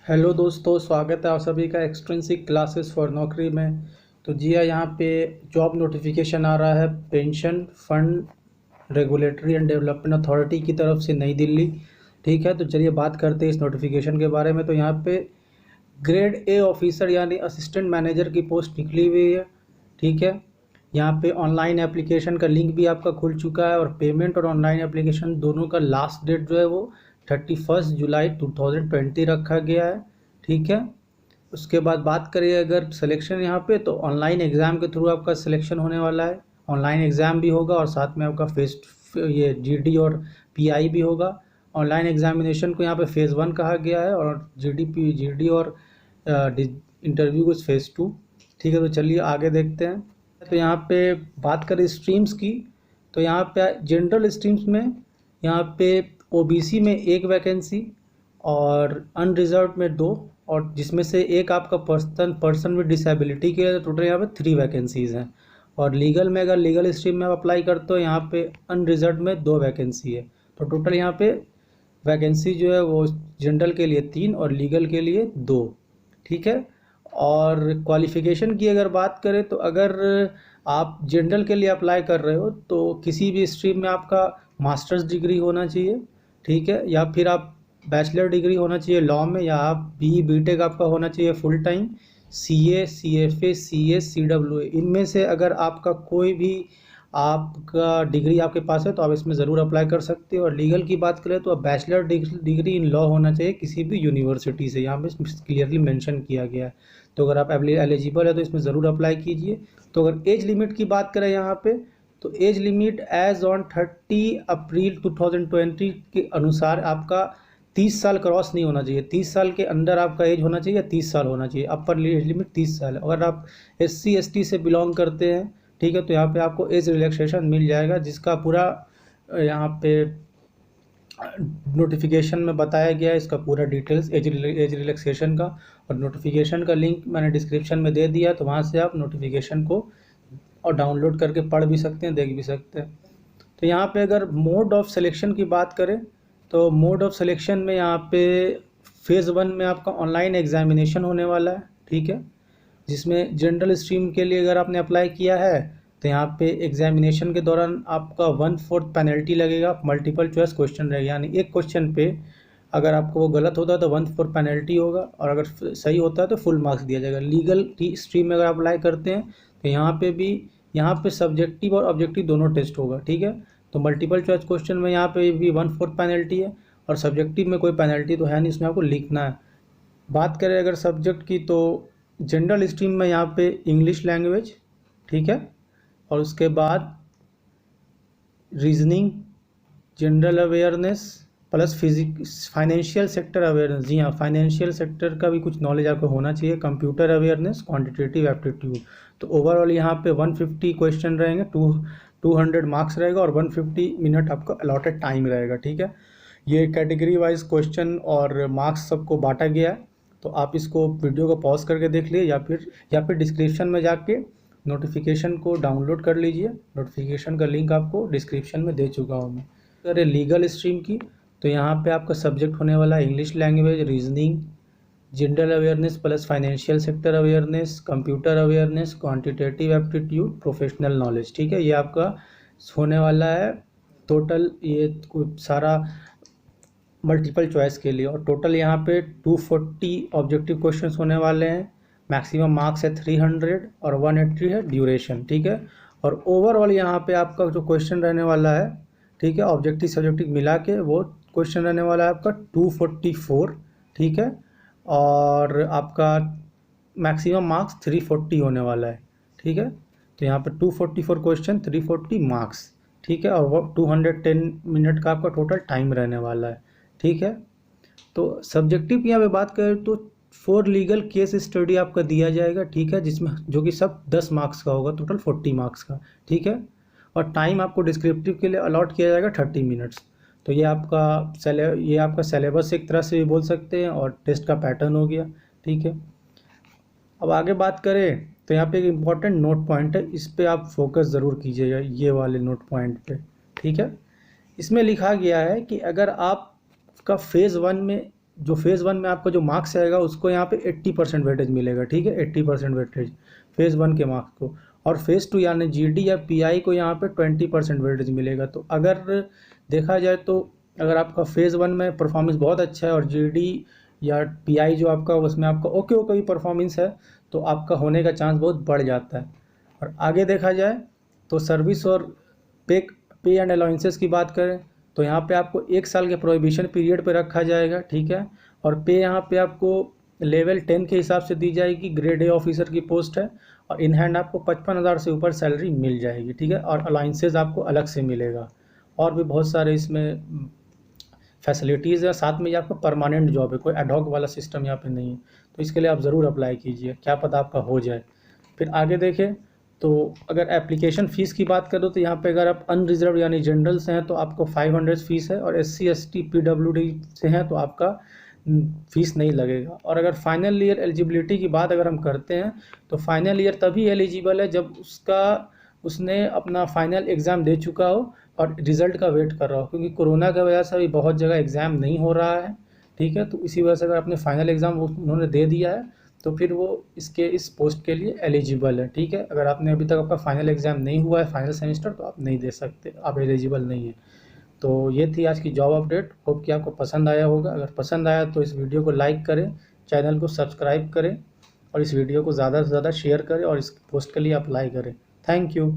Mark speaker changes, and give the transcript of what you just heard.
Speaker 1: Hello दोस्तों, स्वागत है आप सभी का एक्सट्रिंसिक क्लासेस फॉर नौकरी में। तो जी हाँ, यहाँ पे जॉब नोटिफिकेशन आ रहा है pension fund regulatory and development authority की तरफ से, नई दिल्ली। ठीक है, तो चलिए बात करते हैं इस नोटिफिकेशन के बारे में। तो यहाँ पे ग्रेड ए ऑफिसर यानी असिस्टेंट मैनेजर की पोस्ट निकली हुई है। ठीक है, यहाँ पे ऑनलाइन एप्लीकेशन का लिंक भी आपका खुल चुका है, और पेमेंट और ऑनलाइन एप्लीकेशन दोनों का लास्ट डेट जो है वो 31 जुलाई 2020 रखा गया है। ठीक है, उसके बाद बात करिए अगर सिलेक्शन यहाँ पे, तो ऑनलाइन एग्ज़ाम के थ्रू आपका सिलेक्शन होने वाला है। ऑनलाइन एग्ज़ाम भी होगा और साथ में आपका ये जीडी और पीआई भी होगा। ऑनलाइन एग्जामिनेशन को यहाँ पे फेज़ 1 कहा गया है, और जीडी और इंटरव्यू को फेज़ 2। ठीक है, तो चलिए आगे देखते हैं। तो यहाँ पे बात करें स्ट्रीम्स की, तो यहाँ पे जनरल स्ट्रीम्स में यहाँ पे ओबीसी में 1 वैकेंसी और अनरिजर्व में 2, और जिसमें से एक आपका पर्सन विद डिसेबिलिटी के लिए टोटल यहाँ पे 3 वैकेंसीज़ हैं। और लीगल में, अगर लीगल स्ट्रीम में आप अप्लाई करते हो, यहाँ पे अनरिजर्व में 2 वैकेंसी है। तो टोटल यहाँ पे वैकेंसी जो है वो जनरल के लिए 3 और लीगल के लिए 2। ठीक है, और क्वालिफ़िकेशन की अगर बात करें, तो अगर आप जनरल के लिए अप्लाई कर रहे हो तो किसी भी स्ट्रीम में आपका मास्टर्स डिग्री होना चाहिए। ठीक है, या फिर आप बैचलर डिग्री होना चाहिए लॉ में, या आप बीटेक आपका होना चाहिए full time, CA, CFA, CS, CWA, इनमें से अगर आपका कोई भी आपका डिग्री आपके पास है तो आप इसमें ज़रूर अप्लाई कर सकते हो। और लीगल की बात करें तो बैचलर डिग्री इन लॉ होना चाहिए किसी भी यूनिवर्सिटी से, यहाँ पे क्लियरली मेंशन किया गया है। तो अगर आप एलिजिबल है तो इसमें ज़रूर अप्लाई कीजिए। तो अगर एज लिमिट की बात करें यहाँ पे, तो एज लिमिट एज ऑन 30 अप्रैल 2020 के अनुसार आपका 30 साल क्रॉस नहीं होना चाहिए। 30 साल के अंदर आपका एज होना चाहिए, 30 साल होना चाहिए। अपर एज लिमिट 30 साल है। अगर आप SC ST से बिलोंग करते हैं, ठीक है, तो यहाँ पे आपको एज रिलैक्सेशन मिल जाएगा, जिसका पूरा यहाँ पे नोटिफिकेशन में बताया गया है, इसका पूरा डिटेल्स एज रिलैक्सेशन का। और नोटिफिकेशन का लिंक मैंने डिस्क्रिप्शन में दे दिया, तो वहाँ से आप नोटिफिकेशन को और डाउनलोड करके पढ़ भी सकते हैं, देख भी सकते हैं। तो यहाँ पे अगर मोड ऑफ सिलेक्शन की बात करें, तो मोड ऑफ सिलेक्शन में यहाँ पे फेज़ 1 में आपका ऑनलाइन एग्जामिनेशन होने वाला है। ठीक है, जिसमें जनरल स्ट्रीम के लिए अगर आपने अप्लाई किया है तो यहाँ पे एग्जामिनेशन के दौरान आपका 1/4 पेनल्टी लगेगा। मल्टीपल चॉइस क्वेश्चन रहेगा, यानी एक क्वेश्चन पे अगर आपको वो गलत होता है तो 1/4 पेनल्टी होगा, और अगर सही होता है तो फुल मार्क्स दिया जाएगा। लीगल स्ट्रीम में अगर आप अप्लाई करते हैं तो यहाँ पे सब्जेक्टिव और ऑब्जेक्टिव दोनों टेस्ट होगा। ठीक है, तो मल्टीपल चॉइस क्वेश्चन में यहाँ पे भी 1/4 पेनल्टी है, और सब्जेक्टिव में कोई पेनल्टी तो है नहीं, इसमें आपको लिखना है। बात करें अगर सब्जेक्ट की, तो जनरल स्ट्रीम में यहाँ पे इंग्लिश लैंग्वेज, ठीक है, और उसके बाद reasoning, general awareness plus physics, financial sector awareness. जी हाँ, फाइनेंशियल सेक्टर का भी कुछ नॉलेज आपको होना चाहिए। Computer awareness, quantitative aptitude. तो ओवरऑल यहाँ पे 150 क्वेश्चन रहेंगे, 200 मार्क्स रहेगा, और 150 मिनट आपका अलॉटेड टाइम रहेगा। ठीक है, ये कैटेगरी वाइज क्वेश्चन और मार्क्स सबको बांटा गया है। तो आप इसको वीडियो को पॉज करके देख लीजिए, या फिर डिस्क्रिप्शन में जाके नोटिफिकेशन को डाउनलोड कर लीजिए। नोटिफिकेशन का लिंक आपको डिस्क्रिप्शन में दे चुका हूँ मैं। अगर लीगल स्ट्रीम की, तो यहाँ पे आपका सब्जेक्ट होने वाला है English language, reasoning, general awareness plus financial sector awareness, computer awareness, quantitative aptitude, professional knowledge. ठीक है, ये आपका होने वाला है टोटल, ये सारा मल्टीपल चॉइस के लिए। और टोटल यहाँ पे 240 ऑब्जेक्टिव क्वेश्चंस होने वाले हैं। मैक्सिमम मार्क्स है 300 और 180 है ड्यूरेशन। ठीक है, और ओवरऑल यहाँ पे आपका जो क्वेश्चन रहने वाला है, ठीक है, ऑब्जेक्टिव सब्जेक्टिव मिला के वो क्वेश्चन रहने वाला है आपका 244। ठीक है, और आपका मैक्सिमम मार्क्स 340 होने वाला है। ठीक है, तो यहाँ पर 244 क्वेश्चन, 340 मार्क्स। ठीक है, और वो 210 मिनट का आपका टोटल टाइम रहने वाला है। ठीक है, तो सब्जेक्टिव की यहाँ पे बात करें तो 4 लीगल केस स्टडी आपका दिया जाएगा। ठीक है, जिसमें जो कि सब 10 मार्क्स का होगा, टोटल 40 मार्क्स का। ठीक है, और टाइम आपको डिस्क्रिप्टिव के लिए अलॉट किया जाएगा 30 मिनट्स। तो ये आपका सिलेबस एक तरह से भी बोल सकते हैं, और टेस्ट का पैटर्न हो गया। ठीक है, अब आगे बात करें तो यहाँ पे एक इम्पॉर्टेंट नोट पॉइंट है, इस पर आप फोकस ज़रूर कीजिएगा, ये वाले नोट पॉइंट पे। ठीक है, इसमें लिखा गया है कि अगर आपका फेज़ 1 में जो फेज़ 1 में आपका जो मार्क्स आएगा उसको यहाँ पे 80% वेटेज मिलेगा, ठीक है, 80% वेटेज फेज़ 1 के मार्क्स को। और फेज़ 2 यानी जीडी या पीआई को यहाँ पे 20% वेटेज मिलेगा। तो अगर देखा जाए तो अगर आपका फेज़ 1 में परफॉर्मेंस बहुत अच्छा है और जीडी या पीआई जो आपका उसमें आपका ओके ओके भी परफॉर्मेंस है, तो आपका होने का चांस बहुत बढ़ जाता है। और आगे देखा जाए तो सर्विस और पे पे एंड अलाउंसेस की बात करें तो यहाँ पे आपको 1 साल के प्रोहिबिशन पीरियड पे रखा जाएगा, ठीक है। और पे यहाँ पे आपको लेवल 10 के हिसाब से दी जाएगी, ग्रेड ए ऑफिसर की पोस्ट है। और इन हैंड आपको 55,000 से ऊपर सैलरी मिल जाएगी, ठीक है। और अलाउंसेस आपको अलग से मिलेगा। और भी बहुत सारे इसमें फैसिलिटीज़ है, साथ में ये आपका परमानेंट जॉब है, कोई एडहॉक वाला सिस्टम यहाँ पे नहीं है। तो इसके लिए आप ज़रूर अप्लाई कीजिए, क्या पता आपका हो जाए। फिर आगे देखें तो अगर एप्लीकेशन फ़ीस की बात करो तो यहाँ पे अगर आप अनरिजर्व यानी जनरल से हैं तो आपको 500 फ़ीस है, और SC ST PWD से हैं तो आपका फ़ीस नहीं लगेगा। और अगर फाइनल ईयर एलिजिबिलिटी की बात अगर हम करते हैं तो फाइनल ईयर तभी एलिजिबल है जब उसने अपना फाइनल एग्ज़ाम दे चुका हो और रिज़ल्ट का वेट कर रहा हो, क्योंकि कोरोना की वजह से अभी बहुत जगह एग्ज़ाम नहीं हो रहा है, ठीक है। तो इसी वजह से अगर अपने फाइनल एग्ज़ाम उन्होंने दे दिया है तो फिर वो इस पोस्ट के लिए एलिजिबल है, ठीक है। अगर आपने अभी तक आपका फाइनल एग्ज़ाम नहीं हुआ है फाइनल सेमेस्टर तो आप नहीं दे सकते, आप एलिजिबल नहीं है। तो ये थी आज की जॉब अपडेट। होप कि आपको पसंद आया होगा। अगर पसंद आया तो इस वीडियो को लाइक करें, चैनल को सब्सक्राइब करें और इस वीडियो को ज़्यादा से ज़्यादा शेयर करें और इस पोस्ट के लिए अप्लाई करें। Thank you.